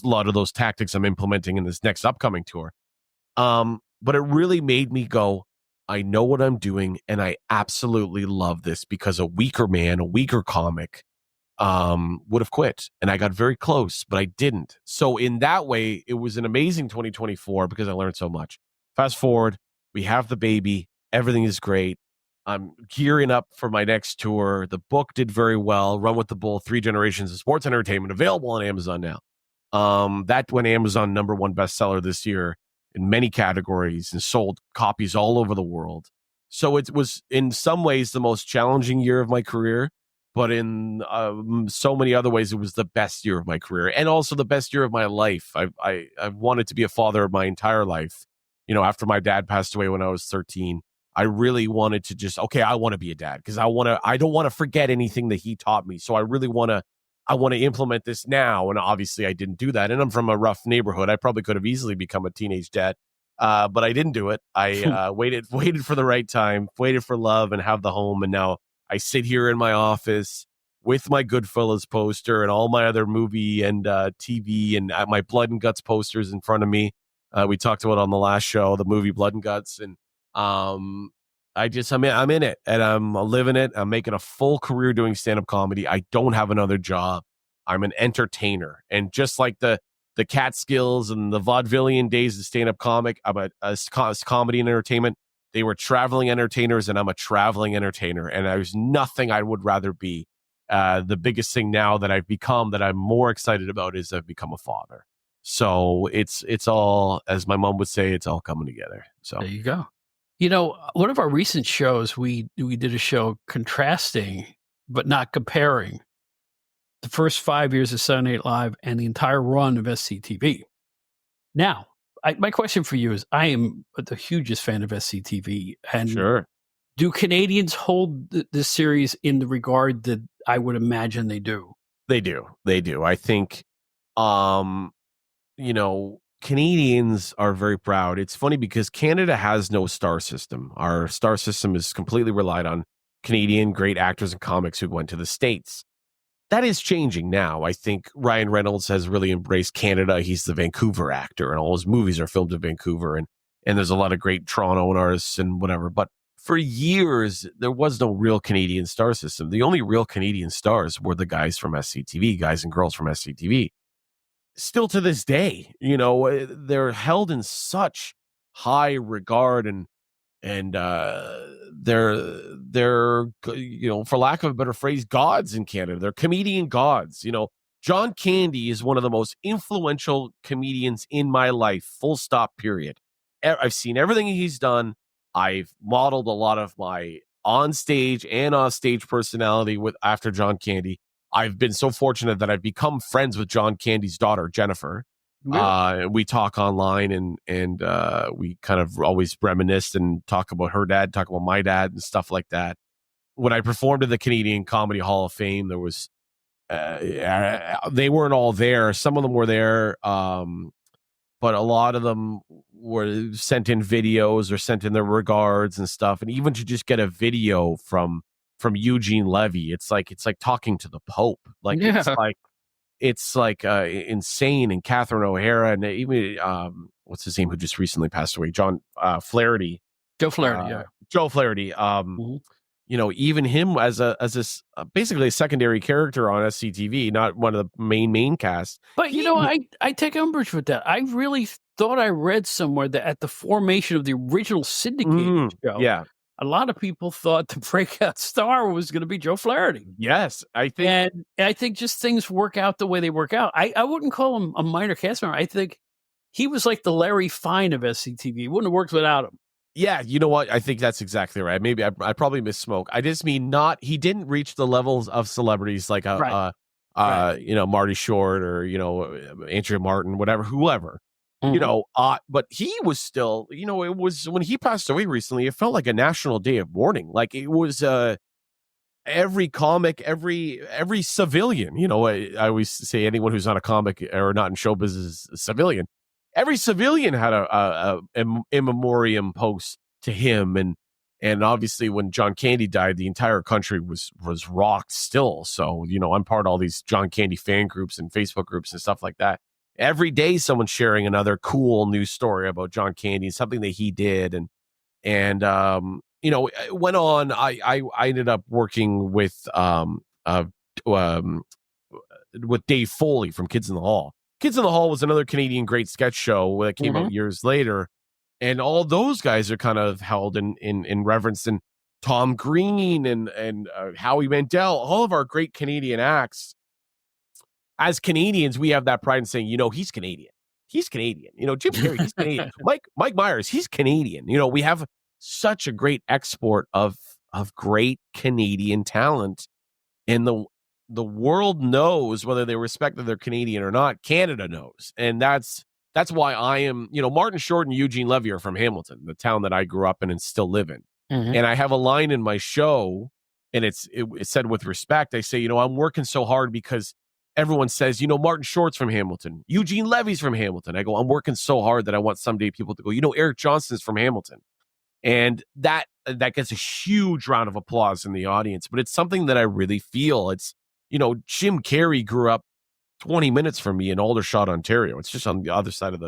lot of those tactics I'm implementing in this next upcoming tour. But it really made me go, I know what I'm doing, and I absolutely love this, because a weaker comic would have quit. And I got very close, but I didn't. So in that way, it was an amazing 2024 because I learned so much. Fast forward, we have the baby. Everything is great. I'm gearing up for my next tour. The book did very well. Run with the Bull, 3 Generations of Sports Entertainment, available on Amazon now. That went Amazon #1 bestseller this year in many categories and sold copies all over the world. So it was in some ways the most challenging year of my career, but in so many other ways, it was the best year of my career and also the best year of my life. I wanted to be a father my entire life. After my dad passed away when I was 13, I really wanted to I want to be a dad because I don't want to forget anything that he taught me. So I really want to implement this now. And obviously I didn't do that. And I'm from a rough neighborhood. I probably could have easily become a teenage dad. But I didn't do it. I waited for the right time, waited for love and have the home. And now I sit here in my office with my Goodfellas poster and all my other movie and TV and my Blood and Guts posters in front of me. We talked about on the last show, the movie Blood and Guts. And I'm in it and I'm living it. I'm making a full career doing stand-up comedy. I don't have another job. I'm an entertainer. And just like the Catskills and the vaudevillian days of stand-up comic, I'm a comedy and entertainment. They were traveling entertainers, and I'm a traveling entertainer. And there's nothing I would rather be. The biggest thing now that I've become that I'm more excited about is I've become a father. So it's all, as my mom would say, it's all coming together. So there you go. One of our recent shows, we did a show contrasting, but not comparing, the first 5 years of Saturday Night Live and the entire run of SCTV. Now, my question for you is, I am the hugest fan of SCTV. And sure. Do Canadians hold this series in the regard that I would imagine they do? They do. I think, Canadians are very proud. It's funny because Canada has no star system. Our star system is completely relied on Canadian great actors and comics who went to the States. That is changing now. I think Ryan Reynolds has really embraced Canada. He's the Vancouver actor, and all his movies are filmed in Vancouver. And there's a lot of great Toronto artists and whatever. But for years, there was no real Canadian star system. The only real Canadian stars were the guys from SCTV, guys and girls from SCTV. Still to this day, they're held in such high regard and they're for lack of a better phrase, gods in Canada. They're comedian gods. John Candy is one of the most influential comedians in my life, full stop, period. I've seen everything he's done. I've modeled a lot of my on stage and off stage personality after John Candy. I've been so fortunate that I've become friends with John Candy's daughter, Jennifer. Really? We talk online and we kind of always reminisce and talk about her dad, talk about my dad and stuff like that. When I performed at the Canadian Comedy Hall of Fame, there was they weren't all there. Some of them were there, but a lot of them were sent in videos or sent in their regards and stuff. And even to just get a video from Eugene Levy, it's like talking to the Pope. Like, yeah. It's like insane. And Catherine O'Hara and even what's his name who just recently passed away, John Flaherty. Joe Flaherty, yeah. Joe Flaherty. Even him as basically a secondary character on SCTV, not one of the main cast. But I take umbrage with that. I really thought I read somewhere that at the formation of the original syndicated show, yeah, a lot of people thought the breakout star was going to be Joe Flaherty. Yes, I think. And I think just things work out the way they work out. I wouldn't call him a minor cast member. I think he was like the Larry Fine of SCTV. It wouldn't have worked without him. Yeah, you know what? I think that's exactly right. Maybe I probably misspoke. I just mean he didn't reach the levels of celebrities like Marty Short or Andrea Martin, whoever. Mm-hmm. But he was still, it was when he passed away recently, it felt like a national day of mourning. Like it was every comic, every civilian, I always say anyone who's not a comic or not in show business is a civilian. Every civilian had a in memoriam post to him, and obviously when John Candy died, the entire country was rocked still. So I'm part of all these John Candy fan groups and Facebook groups and stuff like that. Every day, someone's sharing another cool news story about John Candy, something that he did, and it went on. I ended up working with Dave Foley from Kids in the Hall. Kids in the Hall was another Canadian great sketch show that came out years later. And all those guys are kind of held in reverence. And Tom Green and Howie Mandel, all of our great Canadian acts. As Canadians, we have that pride in saying, he's Canadian. He's Canadian. Jim Carrey, he's Canadian. Mike Myers, he's Canadian. We have such a great export of great Canadian talent. And the world knows whether they respect that they're Canadian or not. Canada knows. And that's why I am, Martin Short and Eugene Levy are from Hamilton, the town that I grew up in and still live in. Mm-hmm. And I have a line in my show, and it's said with respect. I say, I'm working so hard because everyone says, Martin Short's from Hamilton. Eugene Levy's from Hamilton. I go, I'm working so hard that I want someday people to go, Eric Johnston's from Hamilton. And that gets a huge round of applause in the audience. But it's something that I really feel. It's, Jim Carrey grew up 20 minutes from me in Aldershot, Ontario. It's just on the other side of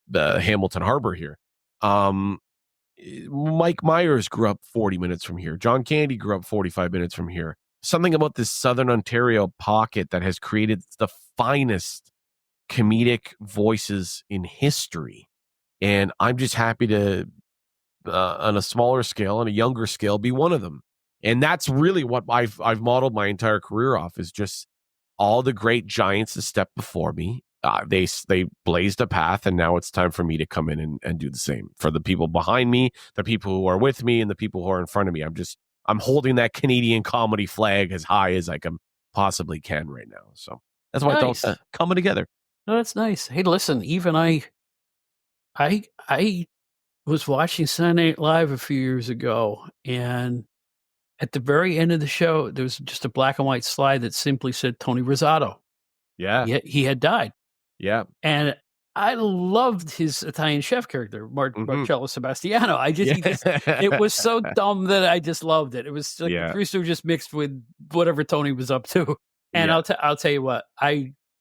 the Hamilton Harbor here. Mike Myers grew up 40 minutes from here. John Candy grew up 45 minutes from here. Something about this Southern Ontario pocket that has created the finest comedic voices in history. And I'm just happy to, on a smaller scale, on a younger scale, be one of them. And that's really what I've modeled my entire career off, is just all the great giants that stepped before me. They blazed a path, and now it's time for me to come in and do the same for the people behind me, the people who are with me, and the people who are in front of me. I'm holding that Canadian comedy flag as high as I can possibly can right now. So that's why nice. It's all coming together. No, that's nice. Hey, listen, even I was watching Saturday Night Live a few years ago, and at the very end of the show, there was just a black and white slide that simply said Tony Rossato. Yeah. He had died. Yeah. And I loved his Italian chef character, Marcello Sebastiano. It was so dumb that I just loved it. It was like the Crusoe just mixed with whatever Tony was up to. And I'll tell you what,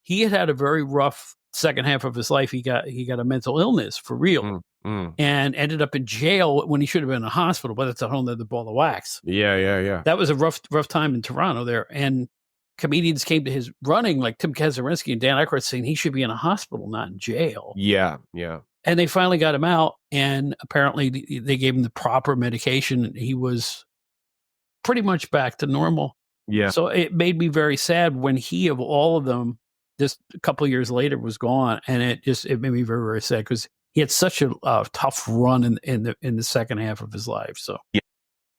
he had a very rough second half of his life. He got a mental illness for real. And ended up in jail when he should have been in a hospital, but it's a whole nother ball of wax. Yeah. That was a rough time in Toronto there. And comedians came to his running, like Tim Kazurinsky and Dan Aykroyd, saying he should be in a hospital, not in jail. Yeah. And they finally got him out, and apparently they gave him the proper medication. He was pretty much back to normal. Yeah. So it made me very sad when he, of all of them, just a couple of years later was gone. And it made me very, very sad because he had such a tough run in the second half of his life. So,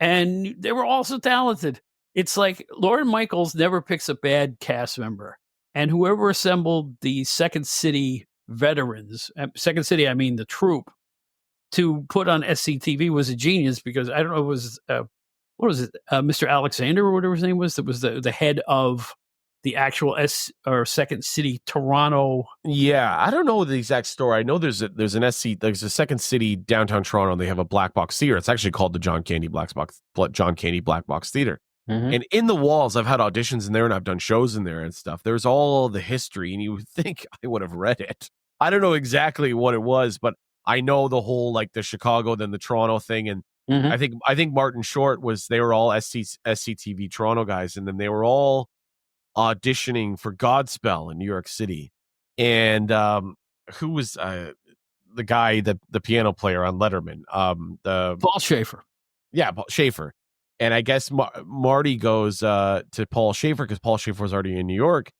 and they were also talented. It's like Lorne Michaels never picks a bad cast member, and whoever assembled the Second City veterans, Second City, I mean the troupe, to put on SCTV was a genius, because I don't know, it was what was it, Mr. Alexander or whatever his name was, that was the head of the actual Second City Toronto. Yeah, I don't know the exact story. I know there's a Second City downtown Toronto, and they have a black box theater. It's actually called the John Candy Black Box Theater. Mm-hmm. And in the walls, I've had auditions in there, and I've done shows in there and stuff. There's all the history, and you would think I would have read it. I don't know exactly what it was, but I know the whole, like, the Chicago, then the Toronto thing. And I think Martin Short they were all SCTV Toronto guys, and then they were all auditioning for Godspell in New York City. And who was the guy, the piano player on Letterman? Paul Schaefer. Yeah, Schaefer. And I guess Marty goes to Paul Schaefer because Paul Schaefer was already in New York.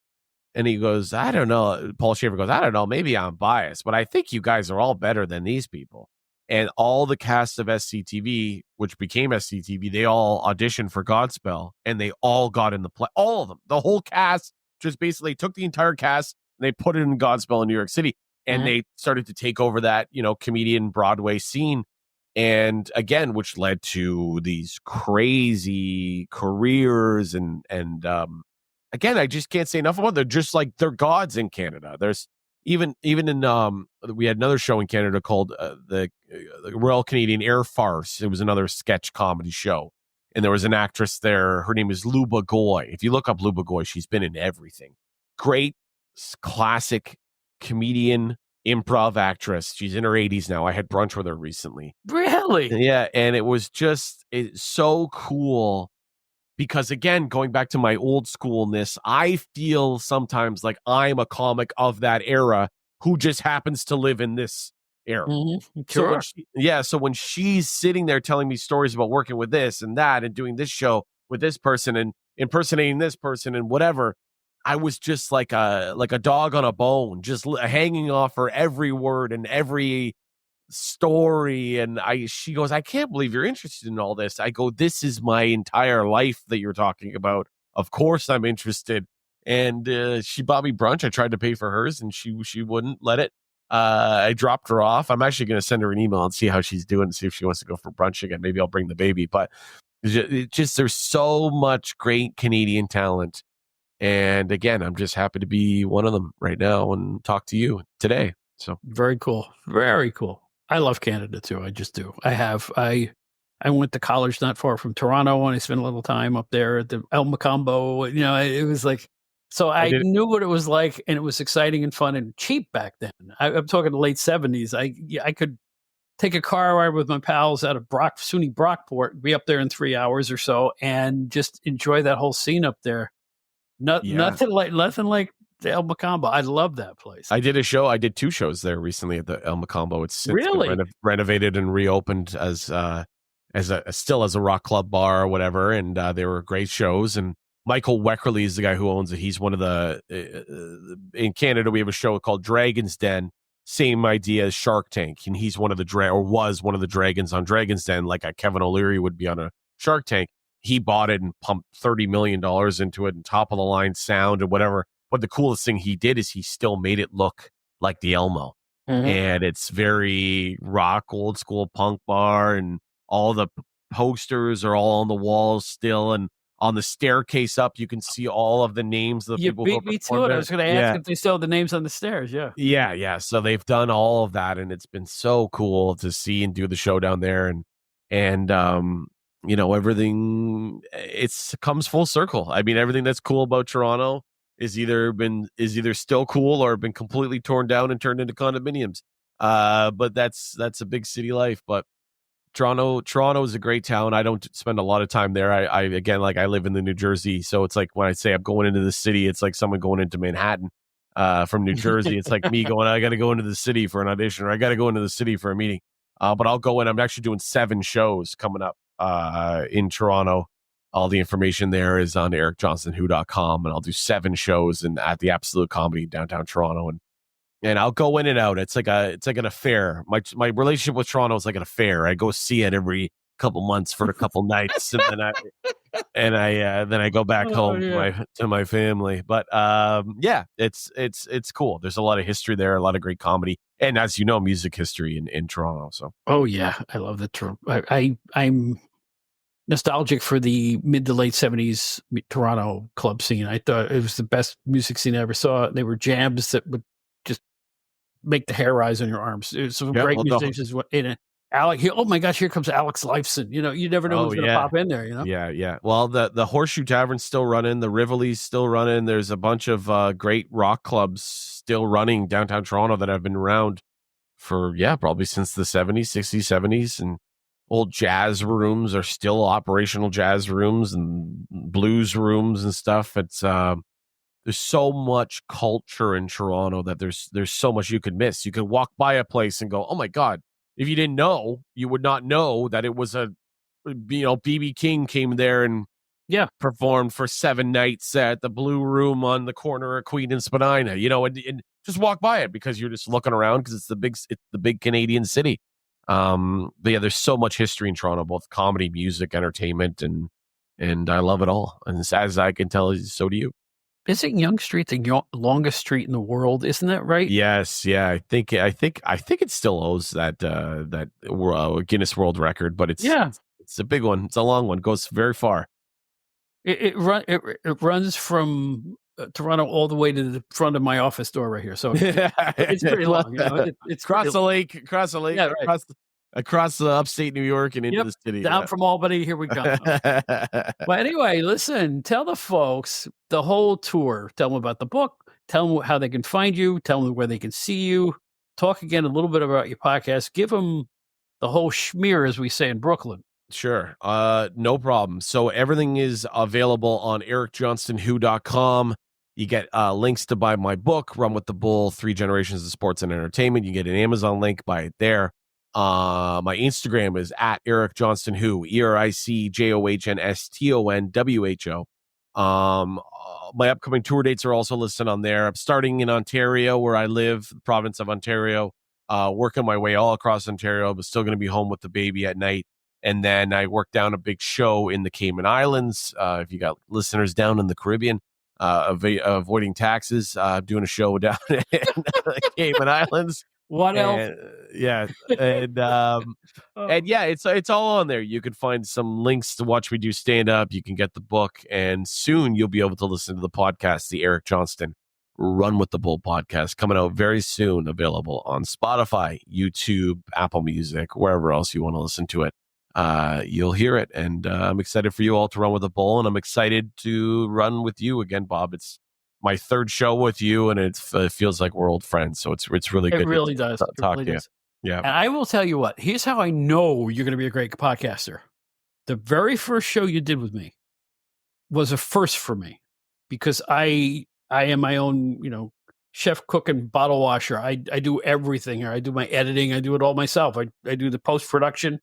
And he goes, I don't know. Paul Schaefer goes, I don't know. Maybe I'm biased, but I think you guys are all better than these people. And all the cast of SCTV, which became SCTV, they all auditioned for Godspell, and they all got in the play. All of them. The whole cast just basically took the entire cast and they put it in Godspell in New York City. And they started to take over that, comedian Broadway scene. And again, which led to these crazy careers and again, I just can't say enough about them. They're just like they're gods in Canada. There's even in we had another show in Canada called the Royal Canadian Air Farce. It was another sketch comedy show, and there was an actress there. Her name is Luba Goy. If you look up Luba Goy, she's been in everything. Great classic comedian, improv actress. She's in her 80s now. I had brunch with her recently. Really? Yeah, and it was just so cool. Because again, going back to my old schoolness, I feel sometimes like I'm a comic of that era who just happens to live in this era. Sure. So when she's sitting there telling me stories about working with this and that and doing this show with this person and impersonating this person and whatever, I was just like a dog on a bone, just hanging off her every word and every story. And she goes, I can't believe you're interested in all this. I go, this is my entire life that you're talking about. Of course I'm interested. And she bought me brunch. I tried to pay for hers and she wouldn't let it. I dropped her off. I'm actually going to send her an email and see how she's doing and see if she wants to go for brunch again. Maybe I'll bring the baby. But there's so much great Canadian talent. And again, I'm just happy to be one of them right now and talk to you today. So very cool. Very cool. I love Canada too. I just do. I went to college not far from Toronto and I spent a little time up there at the El Macombo. It was like, so I knew what it was like, and it was exciting and fun and cheap back then. I'm talking the late 70s. I could take a car ride with my pals out of SUNY Brockport, be up there in 3 hours or so, and just enjoy that whole scene up there. Nothing like the El Macombo. I love that place. I did 2 shows there recently at the El Macombo. It's since been renovated and reopened as a rock club bar or whatever. And they were great shows. And Michael Weckerly is the guy who owns it. He's one of the in Canada. We have a show called Dragon's Den. Same idea as Shark Tank, and he's one of the was one of the dragons on Dragon's Den, like a Kevin O'Leary would be on a Shark Tank. He bought it and pumped $30 million into it and top of the line sound and whatever. But the coolest thing he did is he still made it look like the Elmo. And it's very rock, old school punk bar, and all the posters are all on the walls still. And on the staircase up, you can see all of the names of the people. You beat me to it. I was going to ask if they still have the names on the stairs. Yeah. So they've done all of that, and it's been so cool to see and do the show down there. And everything, comes full circle. I mean, everything that's cool about Toronto is either still cool or been completely torn down and turned into condominiums. But that's a big city life. But Toronto is a great town. I don't spend a lot of time there. I live in the New Jersey, so it's like when I say I'm going into the city, it's like someone going into Manhattan from New Jersey. It's like me going, I got to go into the city for an audition, or I got to go into the city for a meeting. But I'll go in. I'm actually doing 7 shows coming up in Toronto. All the information there is on ericjohnstonwho.com, and I'll do 7 shows at the Absolute Comedy downtown Toronto, and I'll go in and out. It's like an affair. My relationship with Toronto is like an affair. I go see it every couple months for a couple nights, and then I go back home to my family. But it's cool. There's a lot of history there, a lot of great comedy, and as you know, music history in Toronto. So I love the I'm nostalgic for the mid to late 70s Toronto club scene. I thought it was the best music scene I ever saw. They were jams that would just make the hair rise on your arms. It was some great musicians in it. Oh my gosh, here comes Alex Lifeson. You never know who's going to pop in there. Yeah. Well, the Horseshoe Tavern's still running. The Rivoli's still running. There's a bunch of great rock clubs still running downtown Toronto that have been around for probably since the 70s, 60s, 70s, and old jazz rooms are still operational jazz rooms and blues rooms and stuff. It's there's so much culture in Toronto that there's so much you could miss. You could walk by a place and go, oh my God, if you didn't know, you would not know that it was a BB King came there and performed for 7 nights at the Blue Room on the corner of Queen and Spadina, and just walk by it because you're just looking around because it's the big Canadian city. But yeah, there's so much history in Toronto, both comedy, music, entertainment, and I love it all. And as I can tell, so do you. Isn't Yonge Street the longest street in the world? Isn't that right? Yes, yeah. I think it still owes that Guinness World Record, but it's a big one. It's a long one. It goes very far. It runs from Toronto all the way to the front of my office door right here. So it's pretty long. It's across the lake, yeah, right. across the upstate New York and into the city. Down from Albany, here we go. But anyway, listen, tell the folks the whole tour. Tell them about the book. Tell them how they can find you. Tell them where they can see you. Talk again a little bit about your podcast. Give them the whole schmear, as we say in Brooklyn. Sure. No problem. So everything is available on ericjohnstonwho.com. You get links to buy my book, Run with the Bull, 3 Generations of Sports and Entertainment. You get an Amazon link, buy it there. My Instagram is at Eric Johnston Who, EricJohnstonWho. My upcoming tour dates are also listed on there. I'm starting in Ontario, where I live, the province of Ontario, working my way all across Ontario, but still going to be home with the baby at night. And then I work down a big show in the Cayman Islands. If you got listeners down in the Caribbean, avoiding taxes, doing a show down in the Cayman Islands. What else? Yeah. And yeah, it's all on there. You can find some links to watch me do stand up. You can get the book, and soon you'll be able to listen to the podcast, the Eric Johnston Run with the Bull podcast, coming out very soon, available on Spotify, YouTube, Apple Music, wherever else you want to listen to it. You'll hear it. And I'm excited for you all to run with the bull, and I'm excited to run with you again, Bob. It's my 3rd show with you, and it feels like we're old friends. So it's really good. It really does. Talk to you. Yeah. And I will tell you what, here's how I know you're going to be a great podcaster. The very first show you did with me was a first for me, because I am my own, chef, cook, and bottle washer. I do everything here. I do my editing. I do it all myself. I do the post-production.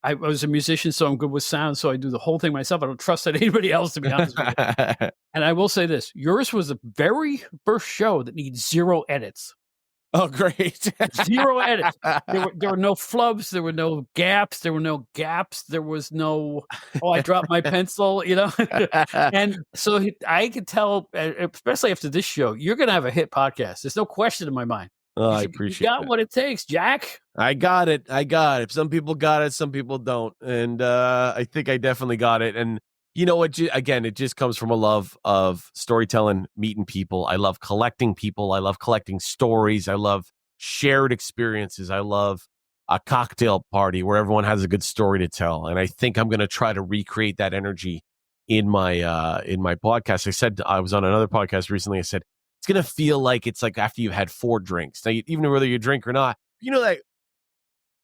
I was a musician, so I'm good with sound, so I do the whole thing myself. I don't trust anybody else, to be honest with you. And I will say this. Yours was the very first show that needs 0 edits. Oh, great. 0 edits. There were no flubs. There were no gaps. There was no, I dropped my pencil, And so I could tell, especially after this show, you're going to have a hit podcast. There's no question in my mind. Oh, I appreciate it. You got what it takes, Jack. I got it. Some people got it, some people don't. And I think I definitely got it. And you know what? Again, it just comes from a love of storytelling, meeting people. I love collecting people. I love collecting stories. I love shared experiences. I love a cocktail party where everyone has a good story to tell. And I think I'm going to try to recreate that energy in my podcast. I said, I was on another podcast recently. I said, it's going to feel like it's like after you've had 4 drinks. Now, even whether you drink or not,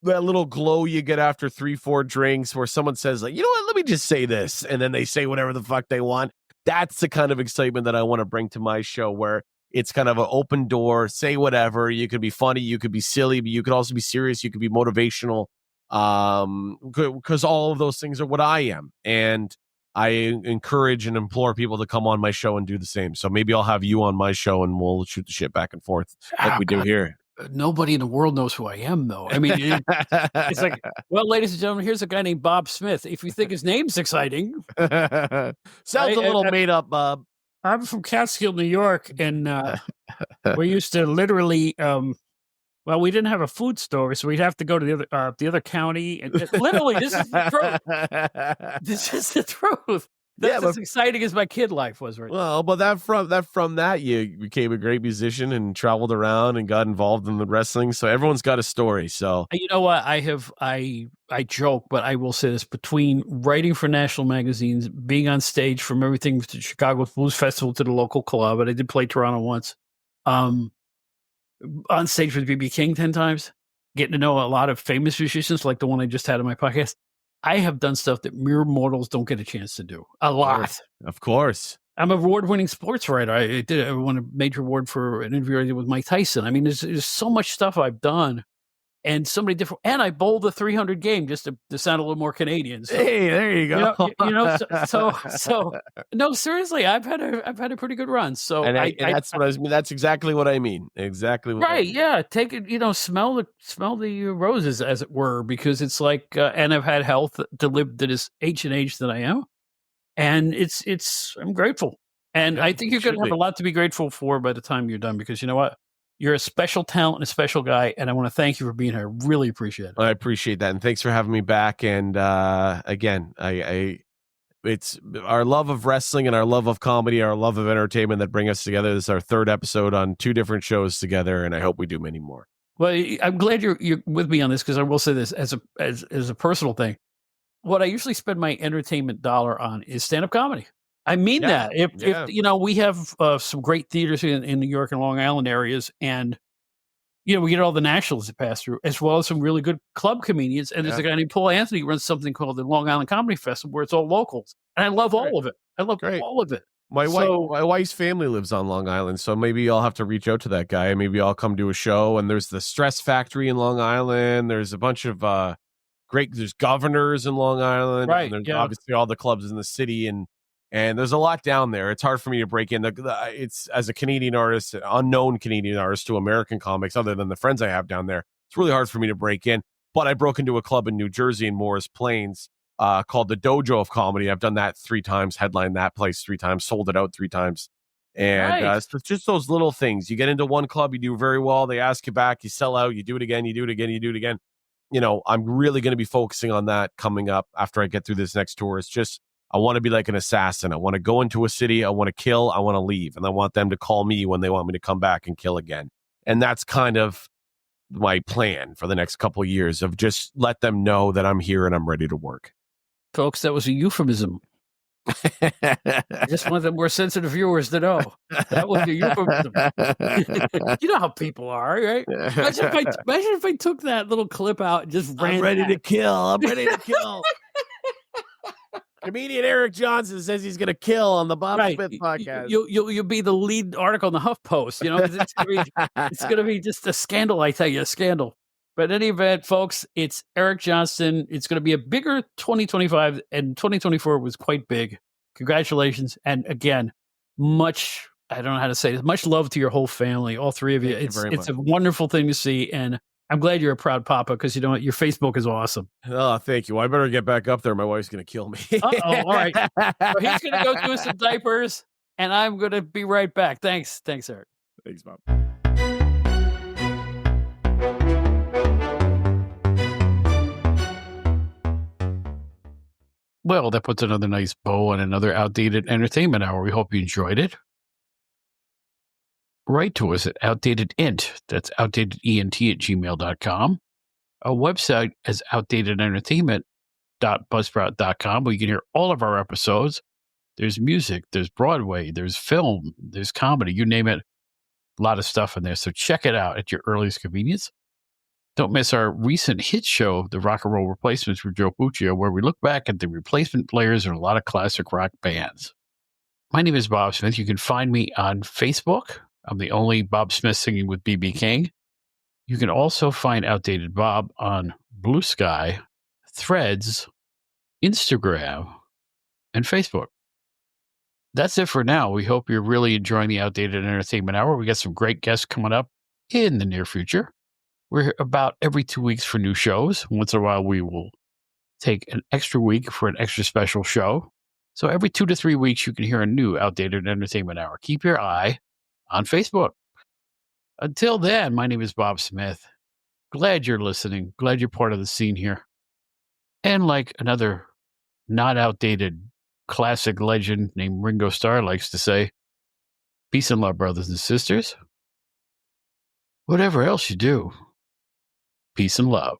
that little glow you get after 3-4 drinks where someone says, like, you know what, let me just say this. And then they say whatever the fuck they want. That's the kind of excitement that I want to bring to my show, where it's kind of an open door, say whatever. You could be funny, you could be silly, but you could also be serious. You could be motivational, because all of those things are what I am. And I encourage and implore people to come on my show and do the same. So maybe I'll have you on my show and we'll shoot the shit back and forth like we do here. Nobody in the world knows who I am, though. I mean, it's like, well, ladies and gentlemen, here's a guy named Bob Smith. If you think his name's exciting. Sounds a little made up, Bob. I'm from Catskill, New York, and we used to literally, we didn't have a food store, so we'd have to go to the other county. And literally, this is the truth. This is the truth. That's as exciting as my kid life was, right? Well, but from that you became a great musician and traveled around and got involved in the wrestling. So everyone's got a story. So you know what? I joke, but I will say this: between writing for national magazines, being on stage from everything to Chicago Blues Festival to the local club, and I did play Toronto once. On stage with BB King 10 times, getting to know a lot of famous musicians like the one I just had on my podcast. I have done stuff that mere mortals don't get a chance to do. A lot. Of course. I'm an award-winning sports writer. I won a major award for an interview I did with Mike Tyson. I mean, there's so much stuff I've done. and so many different. And I bowled the 300 game just to sound a little more Canadian. So, hey, there you go. So no, seriously, I've had a pretty good run. So that's exactly what I mean. Exactly what right. Yeah, take it. Smell the roses, as it were, because it's like, and I've had health to live to this ancient age that I am, and I'm grateful, and I think you're going to have a lot to be grateful for by the time you're done, because you know what. You're a special talent and a special guy, and I want to thank you for being here. I really appreciate it. I appreciate that, and thanks for having me back. And again, it's our love of wrestling and our love of comedy, our love of entertainment that bring us together. This is our third episode on 2 different shows together, and I hope we do many more. Well, I'm glad you're with me on this, because I will say this as a personal thing. What I usually spend my entertainment dollar on is stand-up comedy. I mean that. If we have some great theaters in New York and Long Island areas, and we get all the nationals that pass through, as well as some really good club comedians. And there's a guy named Paul Anthony who runs something called the Long Island Comedy Festival, where it's all locals, and I love all of it. I love all of it. My wife's family lives on Long Island, so maybe I'll have to reach out to that guy. Maybe I'll come do a show. And there's the Stress Factory in Long Island. There's a bunch of there's Governors in Long Island. Right. And there's obviously all the clubs in the city, and there's a lot down there. It's hard for me to break in. It's, as a Canadian artist, an unknown Canadian artist to American comics, other than the friends I have down there, it's really hard for me to break in. But I broke into a club in New Jersey in Morris Plains called the Dojo of Comedy. I've done that 3 times, headlined that place 3 times, sold it out 3 times. And it's just those little things. You get into one club, you do very well, they ask you back, you sell out, you do it again, you do it again, you do it again. I'm really going to be focusing on that coming up after I get through this next tour. It's just, I want to be like an assassin. I want to go into a city. I want to kill. I want to leave. And I want them to call me when they want me to come back and kill again. And that's kind of my plan for the next couple of years, of just let them know that I'm here and I'm ready to work. Folks, that was a euphemism. I just want the more sensitive viewers to know. That was a euphemism. You know how people are, right? Imagine if I took that little clip out and just ran. I'm ready to kill. I'm ready to kill. Comedian Eric Johnston says he's going to kill on the Bob Smith podcast. You'll be the lead article in the HuffPost. It's going to be just a scandal. I tell you, a scandal. But in any event, folks, it's Eric Johnston. It's going to be a bigger 2025, and 2024 was quite big. Congratulations, and again, much. I don't know how to say this. Much love to your whole family, all 3 of you. It's a wonderful thing to see, and I'm glad you're a proud papa, because you know what? Your Facebook is awesome. Oh, thank you. I better get back up there. My wife's going to kill me. All right. So he's going to go do some diapers, and I'm going to be right back. Thanks, Eric. Thanks, Bob. Well, that puts another nice bow on another Outdated Entertainment Hour. We hope you enjoyed it. Write to us at outdatedent. That's outdatedent@gmail.com. Our website is outdatedentertainment.buzzsprout.com, where you can hear all of our episodes. There's music, there's Broadway, there's film, there's comedy, you name it. A lot of stuff in there. So check it out at your earliest convenience. Don't miss our recent hit show, The Rock and Roll Replacements with Joe Puccio, where we look back at the replacement players in a lot of classic rock bands. My name is Bob Smith. You can find me on Facebook. I'm the only Bob Smith singing with B.B. King. You can also find Outdated Bob on Blue Sky, Threads, Instagram, and Facebook. That's it for now. We hope you're really enjoying the Outdated Entertainment Hour. We got some great guests coming up in the near future. We're about every 2 weeks for new shows. Once in a while, we will take an extra week for an extra special show. So every 2 to 3 weeks, you can hear a new Outdated Entertainment Hour. Keep your eye on Facebook. Until then, my name is Bob Smith. Glad you're listening. Glad you're part of the scene here. And like another not outdated classic legend named Ringo Starr likes to say, peace and love, brothers and sisters. Whatever else you do, peace and love.